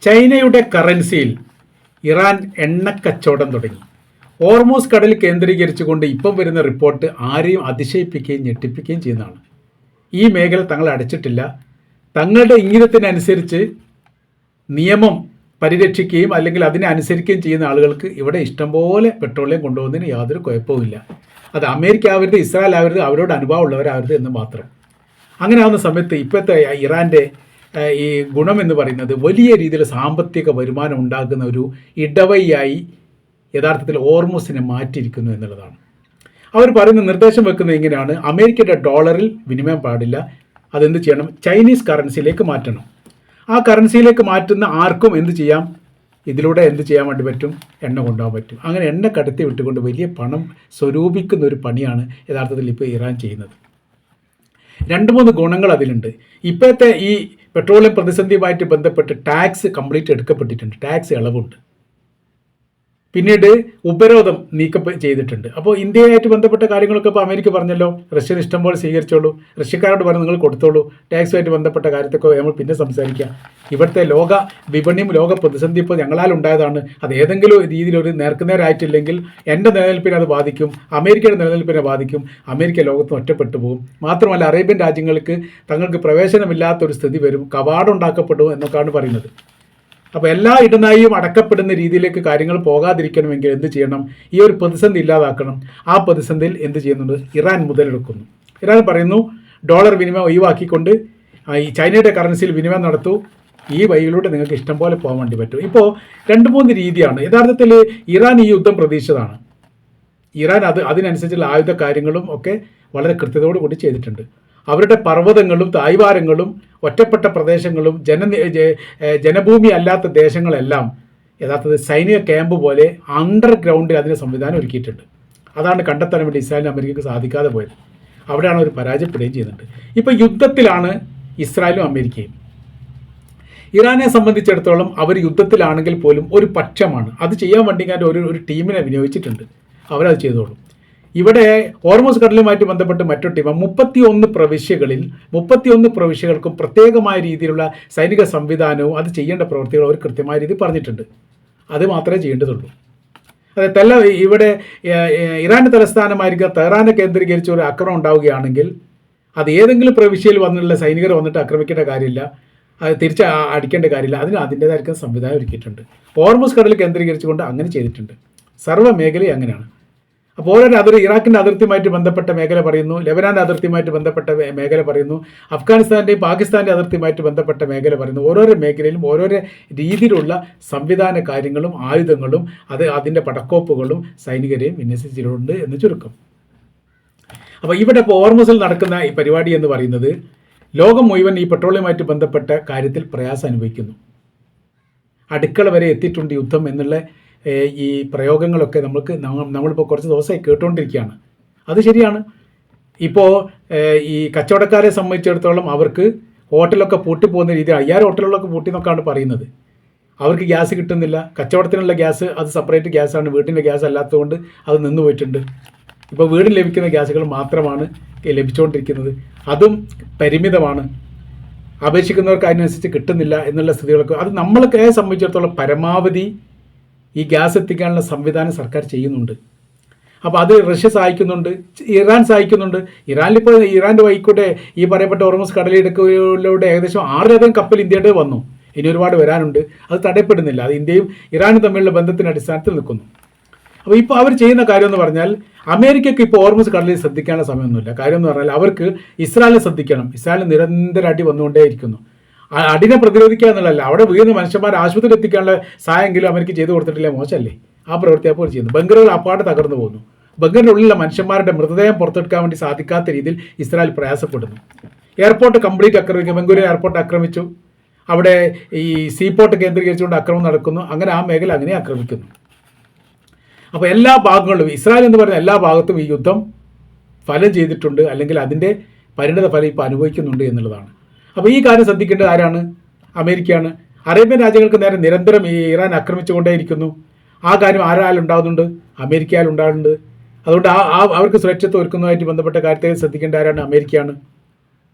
ചൈനയുടെ കറൻസിയിൽ ഇറാൻ എണ്ണക്കച്ചവടം തുടങ്ങി. ഹോർമൂസ് കടൽ കേന്ദ്രീകരിച്ചുകൊണ്ട് ഇപ്പം വരുന്ന റിപ്പോർട്ട് ആരെയും അതിശയിപ്പിക്കുകയും ഞെട്ടിപ്പിക്കുകയും ചെയ്യുന്നതാണ്. ഈ മേഖല തങ്ങൾ അടച്ചിട്ടില്ല. തങ്ങളുടെ ഇംഗിതത്തിനനുസരിച്ച് നിയമം പരിരക്ഷിക്കുകയും അല്ലെങ്കിൽ അതിനെ അനുസരിക്കുകയും ചെയ്യുന്ന ആളുകൾക്ക് ഇവിടെ ഇഷ്ടംപോലെ പെട്രോളിയം കൊണ്ടുപോകുന്നതിന് യാതൊരു കുഴപ്പവുമില്ല. അത് അമേരിക്ക ആവരുത്, ഇസ്രായേൽ ആവരുത്, അവരോട് അനുഭവമുള്ളവരാവരുത് എന്ന് മാത്രം. അങ്ങനെ ആവുന്ന സമയത്ത് ഇപ്പോഴത്തെ ഇറാൻ്റെ ഈ ഗുണമെന്ന് പറയുന്നത് വലിയ രീതിയിൽ സാമ്പത്തിക വരുമാനം ഉണ്ടാക്കുന്ന ഒരു ഇടവഴിയായി യഥാർത്ഥത്തിൽ ഹോർമൂസിനെ മാറ്റിയിരിക്കുന്നു എന്നുള്ളതാണ്. അവർ പറയുന്ന നിർദ്ദേശം വെക്കുന്നത് ഇങ്ങനെയാണ്: അമേരിക്കയുടെ ഡോളറിൽ വിനിമയം പാടില്ല, അതെന്ത് ചെയ്യണം? ചൈനീസ് കറൻസിയിലേക്ക് മാറ്റണം. ആ കറൻസിയിലേക്ക് മാറ്റുന്ന ആർക്കും എന്ത് ചെയ്യാം? ഇതിലൂടെ എന്ത് ചെയ്യാൻ വേണ്ടി പറ്റും? എണ്ണ കൊണ്ടുപോകാൻ പറ്റും. അങ്ങനെ എണ്ണ കടത്തി വിട്ടുകൊണ്ട് വലിയ പണം സ്വരൂപിക്കുന്ന ഒരു പണിയാണ് യഥാർത്ഥത്തിൽ ഇപ്പോൾ ഇറാൻ ചെയ്യുന്നത്. 2-3 ഗുണങ്ങൾ അതിലുണ്ട്. ഇപ്പോഴത്തെ ഈ പെട്രോളിയം പ്രതിസന്ധിയുമായിട്ട് ബന്ധപ്പെട്ട് ടാക്സ് കംപ്ലീറ്റ് എടുക്കപ്പെട്ടിട്ടുണ്ട്, ടാക്സ് ഇളവുണ്ട്. പിന്നീട് ഉപരോധം നീക്കം ചെയ്തിട്ടുണ്ട്. അപ്പോൾ ഇന്ത്യയായിട്ട് ബന്ധപ്പെട്ട കാര്യങ്ങളൊക്കെ ഇപ്പോൾ അമേരിക്ക പറഞ്ഞല്ലോ, റഷ്യൻ ഇഷ്ടം പോലെ സ്വീകരിച്ചോളൂ, റഷ്യക്കാരോട് പറഞ്ഞ് നിങ്ങൾ കൊടുത്തോളൂ, ടാക്സുമായിട്ട് ബന്ധപ്പെട്ട കാര്യത്തൊക്കെ നമ്മൾ പിന്നെ സംസാരിക്കാം. ഇവിടുത്തെ ലോക വിപണിയും ലോക പ്രതിസന്ധി ഇപ്പോൾ ഞങ്ങളാൽ ഉണ്ടായതാണ്. അത് ഏതെങ്കിലും രീതിയിൽ ഒരു നേർക്കുനേരായിട്ടില്ലെങ്കിൽ എൻ്റെ നിലനിൽപ്പിനെ അത് ബാധിക്കും, അമേരിക്കയുടെ നിലനിൽപ്പിനെ ബാധിക്കും, അമേരിക്ക ലോകത്ത് ഒറ്റപ്പെട്ടു പോകും. മാത്രമല്ല അറേബ്യൻ രാജ്യങ്ങൾക്ക് തങ്ങൾക്ക് പ്രവേശനമില്ലാത്തൊരു സ്ഥിതി വരും, കവാടം ഉണ്ടാക്കപ്പെടും എന്നൊക്കെയാണ് പറയുന്നത്. അപ്പോൾ എല്ലാ ഇടനാഴിയും അടക്കപ്പെടുന്ന രീതിയിലേക്ക് കാര്യങ്ങൾ പോകാതിരിക്കണമെങ്കിൽ എന്ത് ചെയ്യണം? ഈ ഒരു പ്രതിസന്ധി ഇല്ലാതാക്കണം. ആ പ്രതിസന്ധിയിൽ എന്ത് ചെയ്യുന്നുണ്ട്? ഇറാൻ മുതലെടുക്കുന്നു. ഇറാൻ പറയുന്നു ഡോളർ വിനിമയം ഒഴിവാക്കിക്കൊണ്ട് ഈ ചൈനയുടെ കറൻസിയിൽ വിനിമയം നടത്തൂ, ഈ വഴിയിലൂടെ നിങ്ങൾക്ക് ഇഷ്ടം പോലെ പോകാൻ വേണ്ടി പറ്റും. ഇപ്പോൾ 2-3 രീതിയാണ്. യഥാർത്ഥത്തിൽ ഇറാൻ ഈ യുദ്ധം പ്രതീക്ഷിച്ചതാണ്. ഇറാൻ അതിനനുസരിച്ചുള്ള ആയുധ കാര്യങ്ങളും ഒക്കെ വളരെ കൃത്യതയോട് കൂടി ചെയ്തിട്ടുണ്ട്. അവരുടെ പർവ്വതങ്ങളും തായ്വാരങ്ങളും ഒറ്റപ്പെട്ട പ്രദേശങ്ങളും ജനഭൂമി അല്ലാത്ത ദേശങ്ങളെല്ലാം യഥാർത്ഥത്തിൽ സൈനിക ക്യാമ്പ് പോലെ അണ്ടർഗ്രൗണ്ടിൽ അതിന് സംവിധാനം ഒരുക്കിയിട്ടുണ്ട്. അതാണ് കണ്ടെത്താൻ വേണ്ടി ഇസ്രായേലിനും അമേരിക്കയ്ക്ക് സാധിക്കാതെ പോയത്. അവിടെയാണ് അവർ പരാജയപ്പെടുകയും ചെയ്യുന്നുണ്ട്. ഇപ്പോൾ യുദ്ധത്തിലാണ് ഇസ്രായേലും അമേരിക്കയും. ഇറാനെ സംബന്ധിച്ചിടത്തോളം അവർ യുദ്ധത്തിലാണെങ്കിൽ പോലും ഒരു പക്ഷമാണ്. അത് ചെയ്യാൻ വേണ്ടി ഒരു ടീമിനെ വിനിയോഗിച്ചിട്ടുണ്ട്, അവരത് ചെയ്തോളും. ഇവിടെ ഹോർമൂസ് കടലുമായിട്ട് ബന്ധപ്പെട്ട് മറ്റൊരു ടീം 31 പ്രവിശ്യകൾക്കും പ്രത്യേകമായ രീതിയിലുള്ള സൈനിക സംവിധാനവും അത് ചെയ്യേണ്ട പ്രവൃത്തികൾ അവർ കൃത്യമായ രീതിയിൽ പറഞ്ഞിട്ടുണ്ട്. അത് മാത്രമേ ചെയ്യേണ്ടതുള്ളൂ. അതായത് ഇവിടെ ഇറാൻ്റെ തലസ്ഥാനമായിരിക്കും തെഹ്റാനെ കേന്ദ്രീകരിച്ച് ഒരു ആക്രമണം ഉണ്ടാവുകയാണെങ്കിൽ അത് ഏതെങ്കിലും പ്രവിശ്യയിൽ വന്നുള്ള സൈനികർ വന്നിട്ട് ആക്രമിക്കേണ്ട കാര്യമില്ല, അത് തിരിച്ച് അടിക്കേണ്ട കാര്യമില്ല. അതിന് അതിൻ്റേതായിരിക്കും സംവിധാനം ഒരുക്കിയിട്ടുണ്ട്. ഹോർമൂസ് കടൽ കേന്ദ്രീകരിച്ചുകൊണ്ട് അങ്ങനെ ചെയ്തിട്ടുണ്ട്. സർവ്വ മേഖലയും അങ്ങനെയാണ്. അപ്പോൾ ഓരോ ഇറാഖിൻ്റെ അതിർത്തിയുമായിട്ട് ബന്ധപ്പെട്ട മേഖല പറയുന്നു, ലെബനാൻ്റെ അതിർത്തിയുമായിട്ട് ബന്ധപ്പെട്ട മേഖല പറയുന്നു, അഫ്ഗാനിസ്ഥാൻ്റെയും പാകിസ്ഥാൻ്റെ അതിർത്തിയുമായിട്ട് ബന്ധപ്പെട്ട മേഖല പറയുന്നു. ഓരോരോ മേഖലയിലും ഓരോരോ രീതിയിലുള്ള സംവിധാന കാര്യങ്ങളും ആയുധങ്ങളും അതിൻ്റെ പടക്കോപ്പുകളും സൈനികരെയും വിന്യസിച്ചിട്ടുണ്ട് എന്ന് ചുരുക്കം. അപ്പോൾ ഇവിടെ ഇപ്പോൾ ഹോർമൂസിൽ നടക്കുന്ന ഈ പരിപാടി എന്ന് പറയുന്നത് ലോകം മുഴുവൻ ഈ പെട്രോളിയമായിട്ട് ബന്ധപ്പെട്ട കാര്യത്തിൽ പ്രയാസം അനുഭവിക്കുന്നു. അടുക്കള വരെ എത്തിയിട്ടുണ്ട് യുദ്ധം എന്നുള്ള ഈ പ്രയോഗങ്ങളൊക്കെ നമ്മളിപ്പോൾ കുറച്ച് ദിവസമായി കേട്ടുകൊണ്ടിരിക്കുകയാണ്. അത് ശരിയാണ്. ഇപ്പോൾ ഈ കച്ചവടക്കാരെ സംബന്ധിച്ചിടത്തോളം അവർക്ക് ഹോട്ടലൊക്കെ പൂട്ടിപ്പോകുന്ന രീതി 5000 ഹോട്ടലുകളൊക്കെ പൂട്ടി എന്നൊക്കെയാണ് പറയുന്നത്. അവർക്ക് ഗ്യാസ് കിട്ടുന്നില്ല. കച്ചവടത്തിനുള്ള ഗ്യാസ് അത് സെപ്പറേറ്റ് ഗ്യാസാണ്, വീട്ടിൻ്റെ ഗ്യാസ് അല്ലാത്തതുകൊണ്ട് അത് നിന്ന് പോയിട്ടുണ്ട്. ഇപ്പോൾ വീടിന് ലഭിക്കുന്ന ഗ്യാസുകൾ മാത്രമാണ് ലഭിച്ചുകൊണ്ടിരിക്കുന്നത്, അതും പരിമിതമാണ്. അപേക്ഷിക്കുന്നവർക്ക് അതിനനുസരിച്ച് കിട്ടുന്നില്ല എന്നുള്ള സ്ഥിതികളൊക്കെ അത് നമ്മളൊക്കെ സംബന്ധിച്ചിടത്തോളം പരമാവധി ഈ ഗ്യാസ് എത്തിക്കാനുള്ള സംവിധാനം സർക്കാർ ചെയ്യുന്നുണ്ട്. അപ്പോൾ അത് റഷ്യ സഹായിക്കുന്നുണ്ട്, ഇറാൻ സഹായിക്കുന്നുണ്ട്. ഇറാൻ്റെ വഴിക്കൂടെ ഈ പറയപ്പെട്ട ഹോർമൂസ് കടലിടുക്കിലൂടെ ഏകദേശം 6 കപ്പൽ ഇന്ത്യയുടെ വന്നു. ഇനി ഒരുപാട് വരാനുണ്ട്. അത് തടയപ്പെടുന്നില്ല. അത് ഇന്ത്യയും ഇറാനും തമ്മിലുള്ള ബന്ധത്തിൻ്റെ അടിസ്ഥാനത്തിൽ നിൽക്കുന്നു. അപ്പോൾ ഇപ്പോൾ അവർ ചെയ്യുന്ന കാര്യം എന്ന് പറഞ്ഞാൽ അമേരിക്കയ്ക്ക് ഇപ്പോൾ ഹോർമൂസ് കടലിൽ ശ്രദ്ധിക്കാനുള്ള സമയമൊന്നുമില്ല. കാര്യം എന്ന് പറഞ്ഞാൽ അവർക്ക് ഇസ്രായേലിനെ ശ്രദ്ധിക്കണം. ഇസ്രായേലിന് നിരന്തരം അടി വന്നുകൊണ്ടേയിരിക്കുന്നു. അടിനെ പ്രതിരോധിക്കുക എന്നുള്ളതല്ല, അവിടെ വീഴുന്ന മനുഷ്യന്മാർ ആശുപത്രിയിൽ എത്തിക്കാനുള്ള സഹായമെങ്കിലും അമേരിക്ക ചെയ്തു കൊടുത്തിട്ടില്ല, മോശമല്ലേ? ആ പ്രവൃത്തി അപ്പോൾ ചെയ്യുന്നു. ബങ്കറുകൾ അപ്പാടെ തകർന്നു പോകുന്നു. ബങ്കറിൻ്റെ ഉള്ളിലുള്ള മനുഷ്യന്മാരുടെ മൃതദേഹം പുറത്തെടുക്കാൻ വേണ്ടി സാധിക്കാത്ത രീതിയിൽ ഇസ്രായേൽ പ്രയാസപ്പെടുന്നു. എയർപോർട്ട് കംപ്ലീറ്റ് ആക്രമിക്കും. ബംഗൂരു എയർപോർട്ട് ആക്രമിച്ചു. അവിടെ ഈ സീപോർട്ട് കേന്ദ്രീകരിച്ചുകൊണ്ട് ആക്രമണം നടക്കുന്നു. അങ്ങനെ ആ മേഖല അങ്ങനെ ആക്രമിക്കുന്നു. അപ്പോൾ എല്ലാ ഭാഗങ്ങളിലും ഇസ്രായേൽ എന്ന് പറയുന്ന എല്ലാ ഭാഗത്തും ഈ യുദ്ധം ഫലം ചെയ്തിട്ടുണ്ട്, അല്ലെങ്കിൽ അതിൻ്റെ പരിണിത ഫലം ഇപ്പോൾ അനുഭവിക്കുന്നുണ്ട് എന്നുള്ളതാണ്. അപ്പോൾ ഈ കാര്യം ശ്രദ്ധിക്കേണ്ടത് ആരാണ്? അമേരിക്കയാണ്. അറേബ്യൻ രാജ്യങ്ങൾക്ക് നേരെ നിരന്തരം ഈ ഇറാൻ ആക്രമിച്ചുകൊണ്ടേയിരിക്കുന്നു. ആ കാര്യം ആരാലുണ്ടാകുന്നുണ്ട്? അമേരിക്കയിലുണ്ടാകുന്നുണ്ട്. അതുകൊണ്ട് അവർക്ക് സുരക്ഷിതത്വം ഒരുക്കുന്നതുമായിട്ട് ബന്ധപ്പെട്ട കാര്യത്തെ ശ്രദ്ധിക്കേണ്ട ആരാണ്? അമേരിക്കയാണ്.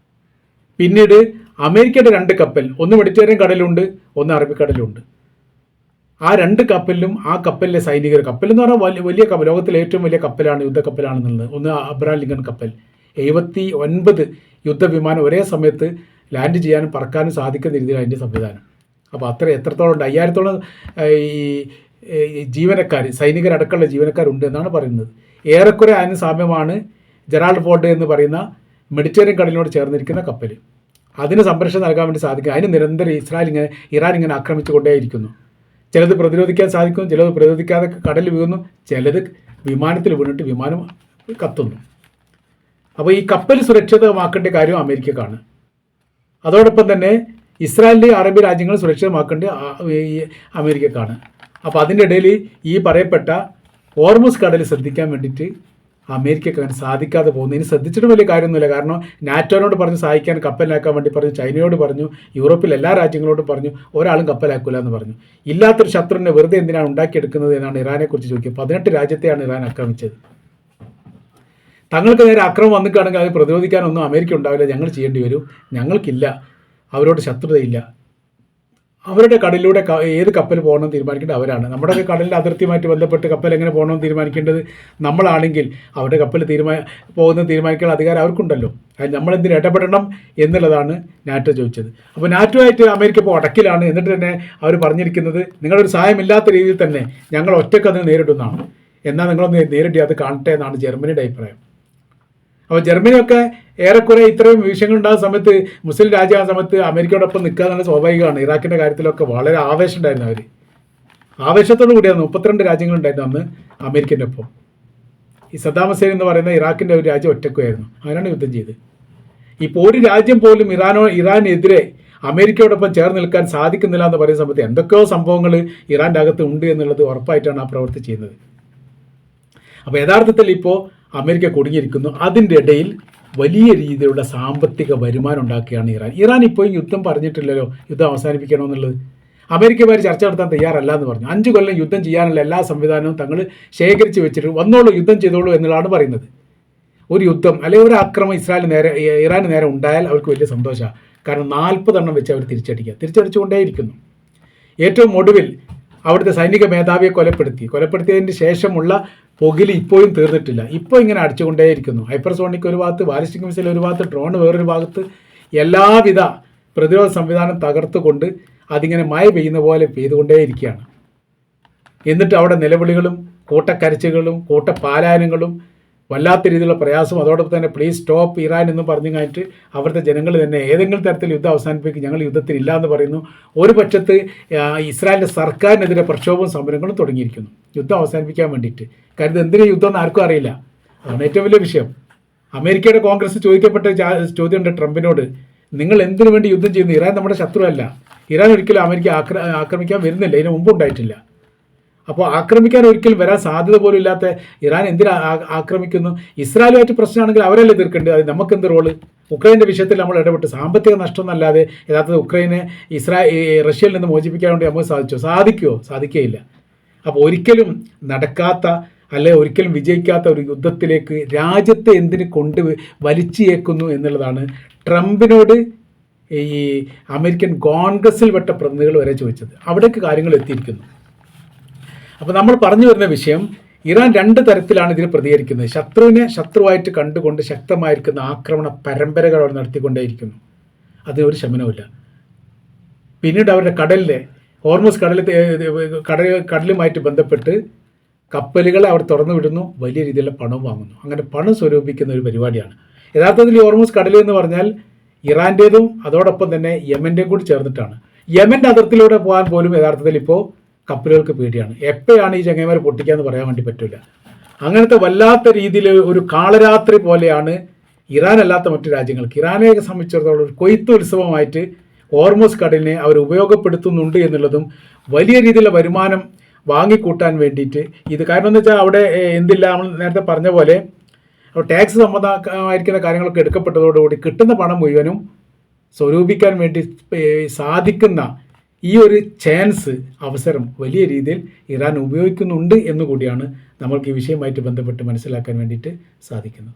പിന്നീട് അമേരിക്കയുടെ 2 കപ്പൽ, ഒന്ന് മെഡിറ്ററേനിയൻ കടലുണ്ട്, ഒന്ന് അറബിക്കടലുണ്ട്. ആ 2 കപ്പലിലും ആ കപ്പലിലെ സൈനികർ, കപ്പൽ എന്ന് പറഞ്ഞാൽ വലിയ കപ്പൽ, ലോകത്തിലെ ഏറ്റവും വലിയ കപ്പലാണ്, യുദ്ധക്കപ്പലാണെന്നുള്ളത്. ഒന്ന് അബ്രഹാം ലിങ്കൺ കപ്പൽ, 79 യുദ്ധവിമാനം ഒരേ സമയത്ത് ലാൻഡ് ചെയ്യാനും പറക്കാനും സാധിക്കുന്ന രീതിയിലാണ് അതിൻ്റെ സംവിധാനം. അപ്പോൾ എത്രത്തോളം ഉണ്ട്, 5000-ഓളം ഈ ജീവനക്കാർ, സൈനികരടക്കമുള്ള ജീവനക്കാരുണ്ട് എന്നാണ് പറയുന്നത്. ഏറെക്കുറെ അതിന് സാമ്യമാണ് ജെറാൾഡ് ഫോർഡ് എന്ന് പറയുന്ന മെഡിറ്ററേനിയൻ കടലിനോട് ചേർന്നിരിക്കുന്ന കപ്പൽ. അതിന് സംരക്ഷണം നൽകാൻ വേണ്ടി സാധിക്കും. അതിന് നിരന്തരം ഇറാൻ ഇങ്ങനെ ആക്രമിച്ചുകൊണ്ടേയിരിക്കുന്നു. ചിലത് പ്രതിരോധിക്കാൻ സാധിക്കും, ചിലത് പ്രതിരോധിക്കാതെ കടലിൽ വീഴുന്നു, ചിലത് വിമാനത്തിൽ വീണിട്ട് വിമാനം കത്തുന്നു. അപ്പോൾ ഈ കപ്പൽ സുരക്ഷിതമാക്കേണ്ട കാര്യം അമേരിക്കക്കാണ്. അതോടൊപ്പം തന്നെ ഇസ്രായേലിലെ അറബി രാജ്യങ്ങൾ സുരക്ഷിതമാക്കേണ്ട അമേരിക്കക്കാണ്. അപ്പോൾ അതിൻ്റെ ഇടയിൽ ഈ പറയപ്പെട്ട ഹോർമുസ് കടൽ ശ്രദ്ധിക്കാൻ വേണ്ടിയിട്ട് അമേരിക്കക്ക് അങ്ങനെ സാധിക്കാതെ പോകുന്നു. ഇനി ശ്രദ്ധിച്ചിട്ട് വലിയ കാര്യമൊന്നുമില്ല. കാരണം നാറ്റോനോട് പറഞ്ഞു സഹായിക്കാൻ, കപ്പലാക്കാൻ വേണ്ടി പറഞ്ഞു, ചൈനയോട് പറഞ്ഞു, യൂറോപ്പിലെ എല്ലാ രാജ്യങ്ങളോടും പറഞ്ഞു, ഒരാളും കപ്പലാക്കില്ല എന്ന് പറഞ്ഞു. ഇല്ലാത്തൊരു ശത്രുവിനെ വെറുതെ എന്തിനാണ് ഉണ്ടാക്കിയെടുക്കുന്നത് എന്നാണ് ഇറാനെക്കുറിച്ച് ചോദിക്കുക. 18 രാജ്യത്തെയാണ് ഇറാൻ ആക്രമിച്ചത്. തങ്ങൾക്ക് നേരെ ആക്രമണം വന്നിട്ടാണെങ്കിൽ അത് പ്രതിരോധിക്കാനൊന്നും അമേരിക്ക ഉണ്ടാവില്ല, ഞങ്ങൾ ചെയ്യേണ്ടി വരും, ഞങ്ങൾക്കില്ല അവരോട് ശത്രുതയില്ല. അവരുടെ കടലിലൂടെ ഏത് കപ്പൽ പോകണമെന്ന് തീരുമാനിക്കേണ്ടത് അവരാണ്. നമ്മുടെ കടലിൻ്റെ അതിർത്തിയുമായിട്ട് ബന്ധപ്പെട്ട് കപ്പൽ എങ്ങനെ പോകണമെന്ന് തീരുമാനിക്കേണ്ടത് നമ്മളാണെങ്കിൽ അവരുടെ കപ്പൽ പോകുന്നത് തീരുമാനിക്കാനുള്ള അധികാരം അവർക്കുണ്ടല്ലോ. അത് നമ്മളെന്തിന് ഇടപെടണം എന്നുള്ളതാണ് നാറ്റോ ചോദിച്ചത്. അപ്പോൾ നാറ്റോ ആയിട്ട് അമേരിക്ക ഇപ്പോൾ അടക്കിലാണ്. എന്നിട്ട് തന്നെ അവർ പറഞ്ഞിരിക്കുന്നത് നിങ്ങളൊരു സഹായമില്ലാത്ത രീതിയിൽ തന്നെ ഞങ്ങൾ ഒറ്റയ്ക്ക് അതിന് നേരിടുന്നതാണ്, എന്നാൽ നിങ്ങളൊന്ന് നേരിട്ട് അത് കാണട്ടെ എന്നാണ് ജർമ്മനിയുടെ അഭിപ്രായം. അപ്പോൾ ജർമ്മനിയൊക്കെ ഏറെക്കുറെ ഇത്രയും വിഷയങ്ങളുണ്ടാകുന്ന സമയത്ത്, മുസ്ലിം രാജ്യമാകുന്ന സമയത്ത് അമേരിക്കയോടൊപ്പം നിൽക്കുക എന്നുള്ള സ്വാഭാവികമാണ്. ഇറാഖിൻ്റെ കാര്യത്തിലൊക്കെ വളരെ ആവേശം ഉണ്ടായിരുന്നു. അവർ ആവേശത്തോടു കൂടിയായിരുന്നു. 32 രാജ്യങ്ങളുണ്ടായിരുന്നു അന്ന് അമേരിക്കൻ്റെ ഒപ്പം. ഈ സദ്ദാം ഹുസൈൻ എന്ന് പറയുന്ന ഇറാഖിൻ്റെ ഒരു രാജ്യം ഒറ്റക്കുമായിരുന്നു. അവരാണ് യുദ്ധം ചെയ്ത്. ഇപ്പോൾ ഒരു രാജ്യം പോലും ഇറാനെതിരെ അമേരിക്കയോടൊപ്പം ചേർന്ന് നിൽക്കാൻ സാധിക്കുന്നില്ല എന്ന് പറയുന്ന സമയത്ത് എന്തൊക്കെയോ സംഭവങ്ങൾ ഇറാൻ്റെ അകത്ത് ഉണ്ട് എന്നുള്ളത് ഉറപ്പായിട്ടാണ് ആ പ്രവൃത്തി ചെയ്യുന്നത്. അപ്പോൾ യഥാർത്ഥത്തിൽ ഇപ്പോൾ അമേരിക്ക കുടുങ്ങിയിരിക്കുന്നു. അതിൻ്റെ ഇടയിൽ വലിയ രീതിയിലുള്ള സാമ്പത്തിക വരുമാനം ഉണ്ടാക്കുകയാണ് ഇറാൻ ഇപ്പോഴും യുദ്ധം പറഞ്ഞിട്ടില്ലല്ലോ, യുദ്ധം അവസാനിപ്പിക്കണമെന്നുള്ളത്. അമേരിക്കമാർ ചർച്ച നടത്താൻ തയ്യാറല്ല എന്ന് പറഞ്ഞു. 5 കൊല്ലം യുദ്ധം ചെയ്യാനുള്ള എല്ലാ സംവിധാനവും തങ്ങൾ ശേഖരിച്ച് വെച്ചിട്ട് വന്നോളൂ, യുദ്ധം ചെയ്തോളൂ എന്നുള്ളതാണ് പറയുന്നത്. ഒരു യുദ്ധം അല്ലെങ്കിൽ ഒരു ആക്രമണം ഇറാന് നേരെ ഉണ്ടായാൽ അവർക്ക് വലിയ സന്തോഷമാണ്. കാരണം 40 എണ്ണം വെച്ച് അവർ തിരിച്ചടിച്ചുകൊണ്ടേയിരിക്കുന്നു. ഏറ്റവും ഒടുവിൽ അവിടുത്തെ സൈനിക മേധാവിയെ കൊലപ്പെടുത്തിയതിന് ശേഷമുള്ള പുകയിൽ ഇപ്പോഴും തീർന്നിട്ടില്ല. ഇപ്പോൾ ഇങ്ങനെ അടിച്ചുകൊണ്ടേയിരിക്കുന്നു. ഹൈപ്പർസോണിക് ഒരു ഭാഗത്ത്, ബാലിസ്റ്റിക് മിസൈൽ ഒരു ഭാഗത്ത്, ഡ്രോൺ വേറൊരു ഭാഗത്ത്, എല്ലാവിധ പ്രതിരോധ സംവിധാനം തകർത്തുകൊണ്ട് അതിങ്ങനെ മഴ പെയ്യുന്ന പോലെ പെയ്തുകൊണ്ടേയിരിക്കുകയാണ്. എന്നിട്ട് അവിടെ നിലവിളികളും കൂട്ടക്കരച്ചുകളും കൂട്ടപ്പാലായനങ്ങളും വല്ലാത്ത രീതിയിലുള്ള പ്രയാസം, അതോടൊപ്പം തന്നെ പ്ലീസ് സ്റ്റോപ്പ് ഇറാൻ എന്ന് പറഞ്ഞു കഴിഞ്ഞിട്ട് അവിടുത്തെ ജനങ്ങൾ തന്നെ ഏതെങ്കിലും തരത്തിൽ യുദ്ധം അവസാനിപ്പിക്കും, ഞങ്ങൾ യുദ്ധത്തിനില്ല എന്ന് പറയുന്നു. ഒരു പക്ഷത്ത് ഇസ്രായേലിൻ്റെ സർക്കാരിനെതിരെ പ്രക്ഷോഭവും സമരങ്ങളും തുടങ്ങിയിരിക്കുന്നു യുദ്ധം അവസാനിപ്പിക്കാൻ വേണ്ടിയിട്ട്. കാര്യം എന്തിനു യുദ്ധം എന്ന് ആർക്കും അറിയില്ല. അതാണ് ഏറ്റവും വലിയ വിഷയം. അമേരിക്കയുടെ കോൺഗ്രസ് ചോദിക്കപ്പെട്ട ചോദ്യമുണ്ട് ട്രംപിനോട്, നിങ്ങൾ എന്തിനു വേണ്ടി യുദ്ധം ചെയ്യുന്നു? ഇറാൻ നമ്മുടെ ശത്രുവല്ല. ഇറാൻ ഒരിക്കലും അമേരിക്ക ആക്രമിക്കാൻ വരുന്നില്ല, ഇതിന് മുമ്പ് ഉണ്ടായിട്ടില്ല. അപ്പോൾ ആക്രമിക്കാൻ ഒരിക്കലും വരാൻ സാധ്യത പോലും ഇല്ലാത്ത ഇറാൻ എന്തിനാ ആക്രമിക്കുന്നു? ഇസ്രായേലുമായിട്ട് പ്രശ്നമാണെങ്കിൽ അവരല്ലേ തീർക്കേണ്ടത്, അത് നമുക്കെന്ത് റോള്? ഉക്രൈൻ്റെ വിഷയത്തിൽ നമ്മൾ ഇടപെട്ട് സാമ്പത്തിക നഷ്ടം എന്നല്ലാതെ യഥാർത്ഥത്തിൽ ഉക്രൈനെ റഷ്യയിൽ നിന്ന് മോചിപ്പിക്കാൻ വേണ്ടി നമുക്ക് സാധിക്കുമോ? സാധിക്കുകയില്ല. അപ്പോൾ ഒരിക്കലും നടക്കാത്ത ഒരിക്കലും വിജയിക്കാത്ത ഒരു യുദ്ധത്തിലേക്ക് രാജ്യത്തെ എന്തിന് വലിച്ചേക്കുന്നു എന്നുള്ളതാണ് ട്രംപിനോട് ഈ അമേരിക്കൻ കോൺഗ്രസിൽ പെട്ട പ്രതിനിധികൾ വരെ ചോദിച്ചത്. അവിടേക്ക് കാര്യങ്ങൾ എത്തിയിരിക്കുന്നു. അപ്പോൾ നമ്മൾ പറഞ്ഞു വരുന്ന വിഷയം, ഇറാൻ 2 തരത്തിലാണ് ഇതിന് പ്രതികരിക്കുന്നത്. ശത്രുവിനെ ശത്രുവായിട്ട് കണ്ടുകൊണ്ട് ശക്തമായിരിക്കുന്ന ആക്രമണ പരമ്പരകൾ അവർ നടത്തിക്കൊണ്ടേയിരിക്കുന്നു. അതിനൊരു ശമനവുമില്ല. പിന്നീട് അവരുടെ ഹോർമുസ് കടലുമായിട്ട് ബന്ധപ്പെട്ട് കപ്പലുകളെ അവർ തുറന്നു വിടുന്നു, വലിയ രീതിയിലുള്ള പണവും വാങ്ങുന്നു. അങ്ങനെ പണം സ്വരൂപിക്കുന്ന ഒരു പരിപാടിയാണ്. യഥാർത്ഥത്തിൽ ഈ ഹോർമുസ് കടൽ എന്ന് പറഞ്ഞാൽ ഇറാൻ്റേതും അതോടൊപ്പം തന്നെ യമൻ്റെയും കൂടി ചേർന്നിട്ടാണ്. യമൻ്റെ അതിർത്തിയിലൂടെ പോകാൻ പോലും യഥാർത്ഥത്തിൽ ഇപ്പോൾ കപ്പലുകൾക്ക് പേടിയാണ്. എപ്പോഴാണ് ഈ ചങ്ങായിമാർ പൊട്ടിക്കാന്ന് പറയാൻ വേണ്ടി പറ്റില്ല. അങ്ങനത്തെ വല്ലാത്ത രീതിയിൽ ഒരു കാളരാത്രി പോലെയാണ് ഇറാൻ അല്ലാത്ത മറ്റു രാജ്യങ്ങൾക്ക്. ഇറാനെ സംബന്ധിച്ചിടത്തോളം ഒരു കൊയ്ത്ത് ഉത്സവമായിട്ട് ഹോർമുസ് കടലിനെ അവർ ഉപയോഗപ്പെടുത്തുന്നുണ്ട് എന്നുള്ളതും വലിയ രീതിയിലുള്ള വരുമാനം വാങ്ങിക്കൂട്ടാൻ വേണ്ടിയിട്ട് ഇത്. കാരണം എന്ന് വെച്ചാൽ അവിടെ എന്തില്ല, നമ്മൾ നേരത്തെ പറഞ്ഞ പോലെ ടാക്സ് സംബന്ധമായിരിക്കുന്ന കാര്യങ്ങളൊക്കെ എടുക്കപ്പെട്ടതോടുകൂടി കിട്ടുന്ന പണം മുഴുവനും സ്വരൂപിക്കാൻ വേണ്ടി സാധിക്കുന്ന ഈ ഒരു അവസരം വലിയ രീതിയിൽ ഇറാൻ ഉപയോഗിക്കുന്നുണ്ട് എന്നുകൂടിയാണ് നമ്മൾക്ക് ഈ വിഷയമായിട്ട് ബന്ധപ്പെട്ട് മനസ്സിലാക്കാൻ വേണ്ടിയിട്ട് സാധിക്കുന്നത്.